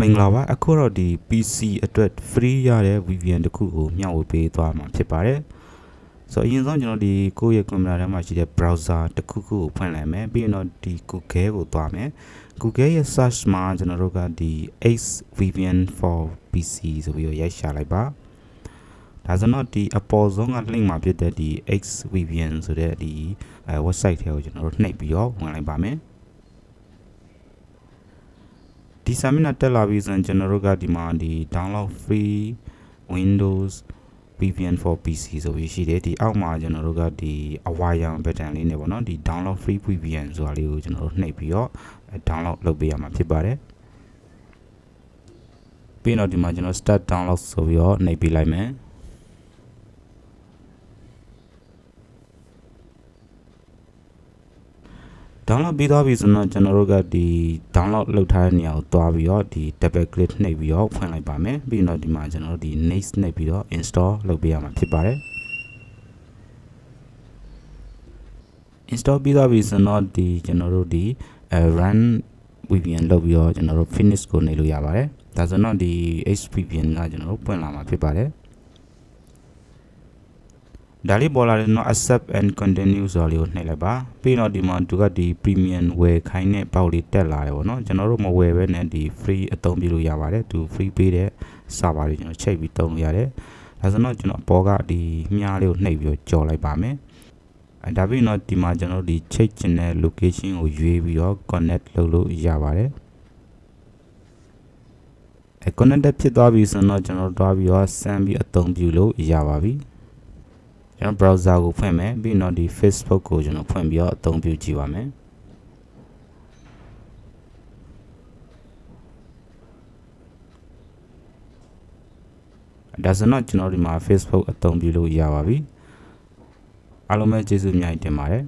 မင်္ဂလာပါအခုတော့ဒီ PC အတွက် free ရတဲ့ VPN တစ်ခုကိုမျှဝေပေးသွားမှာဖြစ်ပါတယ်ဆိုတော့အရင်ဆုံးကျွန်တော်ဒီကိုယ့်ရဲ့ camera ထဲမှာရှိတဲ့ browser တစ်ခုခုကိုဖွင့်လိုက်မယ်ပြီးရင်တော့ဒီ Google ကိုသွားမယ် Google ရဲ့ search မှာကျွန်တော်တို့ကဒီ VPN for PC ဆိုပြီးတော့ရိုက်ရှာလိုက်ပါဒါဆိုတော့ဒီအပေါ်ဆုံးက link မှာဖြစ်တဲ့ဒီ VPN ဆိုတဲ့ဒီ website ထဲကိုကျွန်တော်တို့နှိပ်ပြီးတော့ဝင်လိုက်ပါမယ်ဒီစာမျက်နှာတက်လာပြီဆိုရင်ကျွန်တော်တို့ကဒီမှာဒီ download free Windows VPN for PC ဆိုပြီးရှိတယ်ဒီအောက်မှာကျွန်တော်တို့ကဒီအဝါရောင် button လေးနဲ့ပေါ့နော်ဒီ download free VPN ဆိုတာလေးကိုကျွန်တော်တို့နှိပ်ပြီးတော့ download လုပ်ပေးရမှာဖြစ်ပါတယ်ပြီးတော့ဒီမှာကျွန်တော် start download ဆိုပြီးတော့နှိပ်ပေးလိုက်မယ်download ပြီးသွားပြီဆိုတော့ကျွန်တော်တို့ကဒီ download လုပ်ထားတဲ့နေရာကိုတွားပြီးတော့ဒီ double click နှိပ်ပြီးတော့ဖွင့်လိုက်ပါမယ်ပြီးတော့ဒီမှာကျွန်တော်တို့ဒီ next နှိပ်ပြီးတော့ install လုပ်ပေးရမှာဖြစ်ပါတယ် install ပြီးသွားပြီဆိုတော့ဒီကျွန်တော်တို့ဒီ run VPN လုပ်ပြီးတော့ကျွန်တော်တို့ finish ကိုနှိပ်လို့ရပါတယ်ဒါဆိုတော့ဒီ VPN ကကျွန်တော်တို့ပွင့်လာမှာဖြစ်ပါတယ်ဒါလေးပေါ်လာတယ်နော် accept and continue ဆိုလေးကိုနှိပ်လိုက်ပါပြီးတော့ဒီမှာသူကဒီ premium ဝယ်ခိုင်းတဲ့ပေါက်လေးတက်လာတယ်ပေါ့နော်ကျွန်တော်တို့မဝယ်ဘဲနဲ့ဒီ free အသုံးပြုလို့ရပါတယ်သူ free ပေးတဲ့ server တွေကျွန်တော်ချိန်ပြီးသုံးလို့ရတယ်ဒါဆိုတော့ကျွန်တော်အပေါ်ကဒီမြားလေးကိုနှိပ်ပြီးတော့ကြော်လိုက်ပါမယ်ဒါပြီးတော့ဒီမှာကျွန်တော်တို့ဒီချိန်ချင်တဲ့ location ကိုရွေးပြီးတော့ connect လုပ်လို့ရပါတယ်connect ဖြစ်သွားပြီဆိုတော့ကျွန်တော်တွားပြီးတော့ဆန်းပြီးအသုံးပြုလို့ရပါပြီကျွန်တော် browser ကိုဖွင့်မယ်ပြီးတော့ဒီ Facebook ကိုကျွန်တော်ဖွင့်ပြီးတော့အသုံးပြုကြည့်ပါမယ်ဒါဆိုတော့ကျွန်တော်ဒီမှာ Facebook အသုံးပြုလို့ရပါပြီအားလုံးပဲကျေးဇူးအများကြီးတင်ပါတယ်